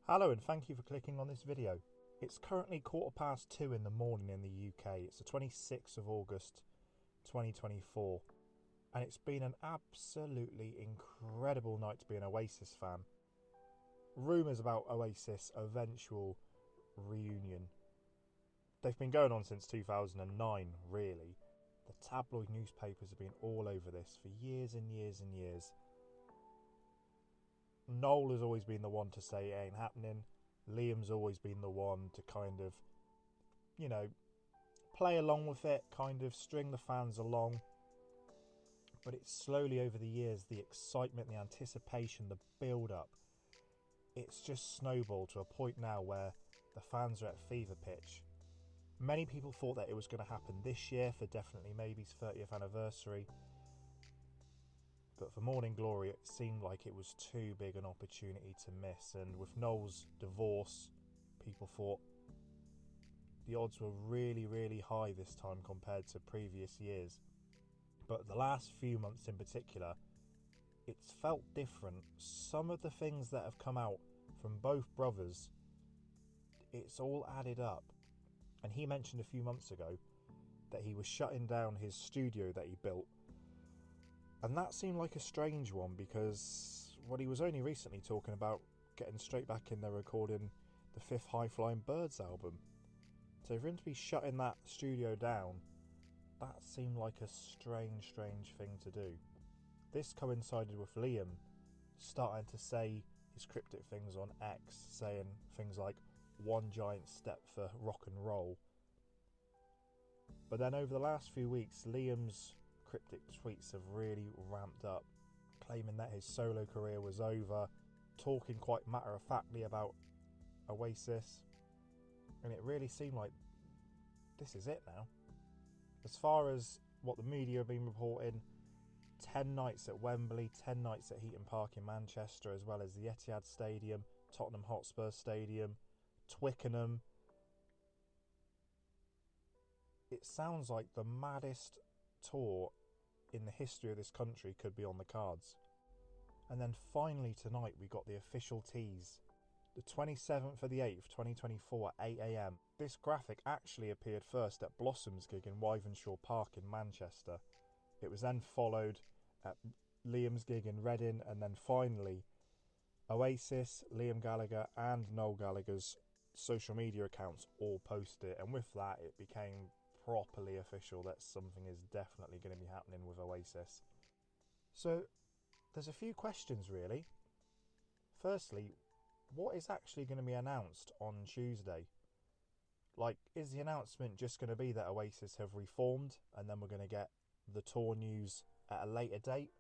Hello and thank you for clicking on this video. It's currently 2:15 in the morning in the UK. It's the 26th of August 2024 and it's been an absolutely incredible night to be an Oasis fan. Rumours about Oasis eventual reunion. They've been going on since 2009 really. The tabloid newspapers have been all over this for years and years and years. Noel has always been the one to say it ain't happening. Liam's always been the one to kind of, play along with it, kind of string the fans along. But it's slowly over the years, the excitement, the anticipation, the build-up, it's just snowballed to a point now where the fans are at fever pitch. Many people thought that it was going to happen this year for definitely maybe's 30th anniversary. But for Morning Glory, it seemed like it was too big an opportunity to miss. And with Noel's divorce, people thought the odds were really, really high this time compared to previous years. But the last few months in particular, it's felt different. Some of the things that have come out from both brothers, it's all added up. And he mentioned a few months ago that he was shutting down his studio that he built. And that seemed like a strange one because, he was only recently talking about getting straight back in there recording the 5th High Flying Birds album. So for him to be shutting that studio down, that seemed like a strange thing to do. This coincided with Liam starting to say his cryptic things on X, saying things like one giant step for rock and roll. But then over the last few weeks, Liam's cryptic tweets have really ramped up, claiming that his solo career was over, talking quite matter-of-factly about Oasis, and it really seemed like this is it now. As far as what the media have been reporting, 10 nights at Wembley, 10 nights at Heaton Park in Manchester, as well as the Etihad Stadium, Tottenham Hotspur Stadium, Twickenham. It sounds like the maddest tour in the history of this country could be on the cards. And then finally tonight we got the official tease. The 27th of the 8th, 2024 at 8 AM. This graphic actually appeared first at Blossom's gig in Wythenshawe Park in Manchester. It was then followed at Liam's gig in Reading, and then finally Oasis, Liam Gallagher and Noel Gallagher's social media accounts all posted it, and with that it became properly official that something is definitely going to be happening with Oasis. So there's a few questions really. Firstly, what is actually going to be announced on Tuesday? Is the announcement just going to be that Oasis have reformed and then we're going to get the tour news at a later date?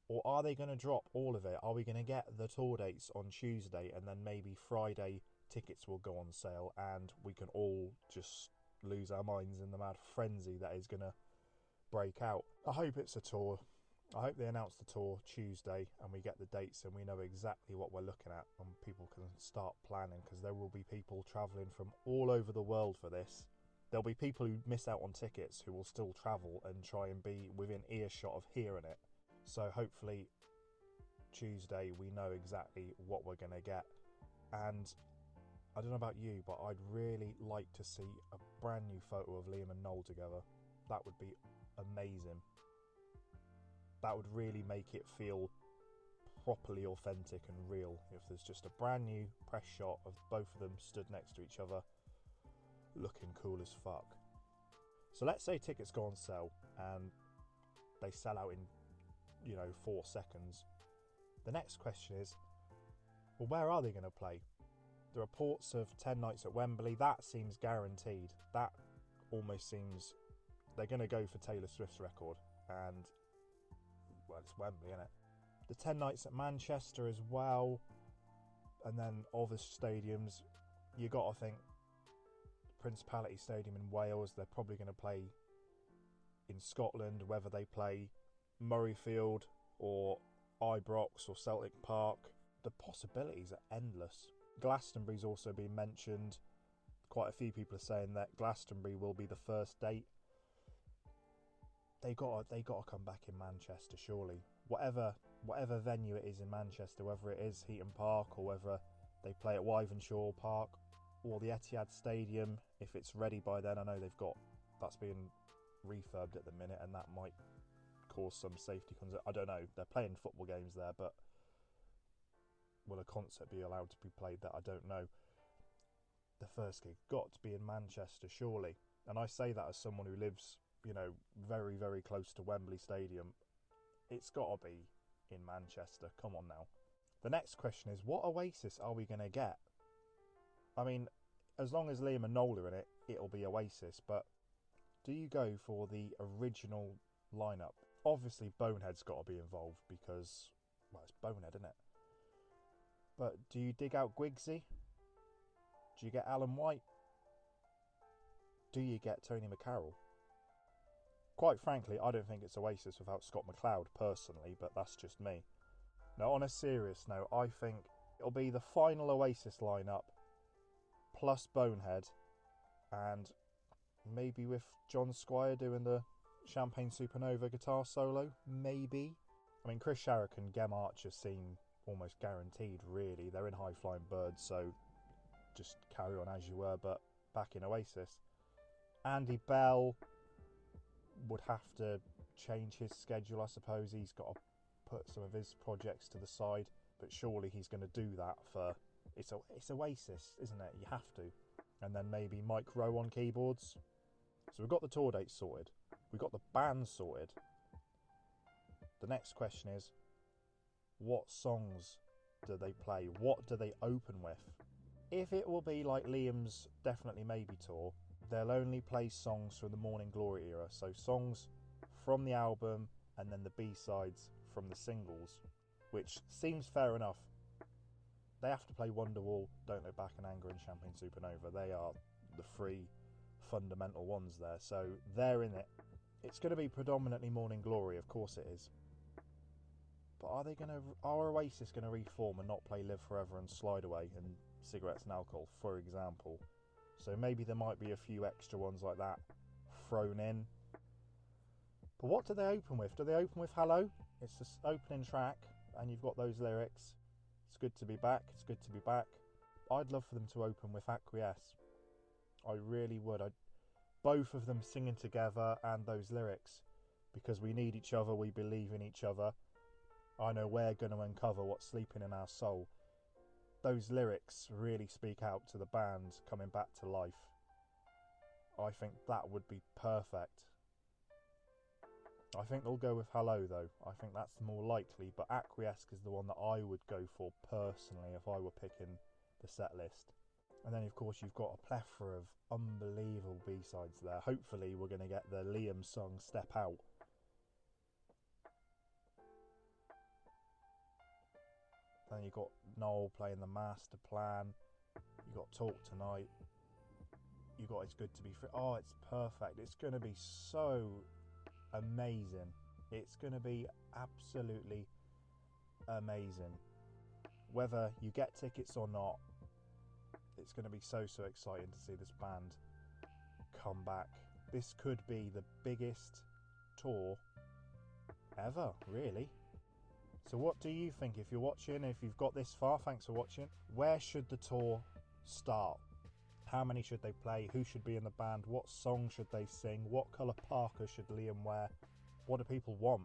Or are they going to drop all of it? Are we going to get the tour dates on Tuesday and then maybe Friday tickets will go on sale and we can all just lose our minds in the mad frenzy that is going to break out? I hope it's a tour. I hope they announce the tour Tuesday and we get the dates and we know exactly what we're looking at and people can start planning, because there will be people travelling from all over the world for this. There'll be people who miss out on tickets who will still travel and try and be within earshot of hearing it. So hopefully Tuesday we know exactly what we're going to get. And I don't know about you, but I'd really like to see a brand new photo of Liam and Noel together. That would be amazing. That would really make it feel properly authentic and real if there's just a brand new press shot of both of them stood next to each other looking cool as fuck. So let's say tickets go on sale and they sell out in 4 seconds. The next question is, well, where are they going to play? The reports of 10 nights at Wembley, that seems guaranteed. That almost seems they're going to go for Taylor Swift's record, and it's Wembley, isn't it? The 10 nights at Manchester as well, and then other stadiums. You got to think Principality Stadium in Wales, they're probably going to play in Scotland, whether they play Murrayfield or Ibrox or Celtic Park. The possibilities are endless. Glastonbury's also been mentioned. Quite a few people are saying that Glastonbury will be the first date. They got to come back in Manchester, surely. Whatever venue it is in Manchester, whether it is Heaton Park or whether they play at Wythenshawe Park or the Etihad Stadium if it's ready by then. I know that's being refurbed at the minute, and that might cause some safety concerns. I don't know. They're playing football games there, but will a concert be allowed to be played there? I don't know. The first gig got to be in Manchester, surely. And I say that as someone who lives, very, very close to Wembley Stadium. It's got to be in Manchester. Come on now. The next question is, what Oasis are we going to get? I mean, as long as Liam and Noel are in it, it'll be Oasis. But do you go for the original lineup? Obviously, Bonehead's got to be involved because, well, it's Bonehead, isn't it? But do you dig out Gwigsy? Do you get Alan White? Do you get Tony McCarroll? Quite frankly, I don't think it's Oasis without Scott McLeod, personally, but that's just me. Now, on a serious note, I think it'll be the final Oasis lineup, plus Bonehead, and maybe with John Squire doing the Champagne Supernova guitar solo, maybe. I mean, Chris Sharrock and Gem Archer seem almost guaranteed, really. They're in High Flying Birds, so just carry on as you were, but back in Oasis. Andy Bell would have to change his schedule, I suppose. He's got to put some of his projects to the side, but surely he's going to do that for... It's Oasis, isn't it? You have to. And then maybe Mike Rowe on keyboards. So we've got the tour date sorted. We've got the band sorted. The next question is, what songs do they play? What do they open with? If it will be like Liam's Definitely Maybe tour, they'll only play songs from the Morning Glory era. So songs from the album and then the B-sides from the singles, which seems fair enough. They have to play Wonderwall, Don't Look Back, and Anger and Champagne Supernova. They are the three fundamental ones there. So they're in it. It's going to be predominantly Morning Glory, of course it is. But are Oasis going to reform and not play Live Forever and Slide Away and Cigarettes and Alcohol, for example? So maybe there might be a few extra ones like that thrown in. But what do they open with? Do they open with Hello? It's the opening track, and you've got those lyrics. It's good to be back, it's good to be back. I'd love for them to open with Acquiesce. I really would. Both of them singing together and those lyrics. Because we need each other, we believe in each other. I know we're going to uncover what's sleeping in our soul. Those lyrics really speak out to the band coming back to life. I think that would be perfect. I think they'll go with Hello though. I think that's the more likely, but Acquiesce is the one that I would go for personally if I were picking the set list. And then of course you've got a plethora of unbelievable B-sides there. Hopefully we're going to get the Liam song Step Out. Then you've got Noel playing the master plan. You've got Talk Tonight. You've got It's Good to Be Free. Oh, it's perfect. It's going to be so amazing. It's going to be absolutely amazing. Whether you get tickets or not, it's going to be so exciting to see this band come back. This could be the biggest tour ever, really. So what do you think? If you're watching, if you've got this far, thanks for watching. Where should the tour start? How many should they play? Who should be in the band? What song should they sing? What colour parka should Liam wear? What do people want?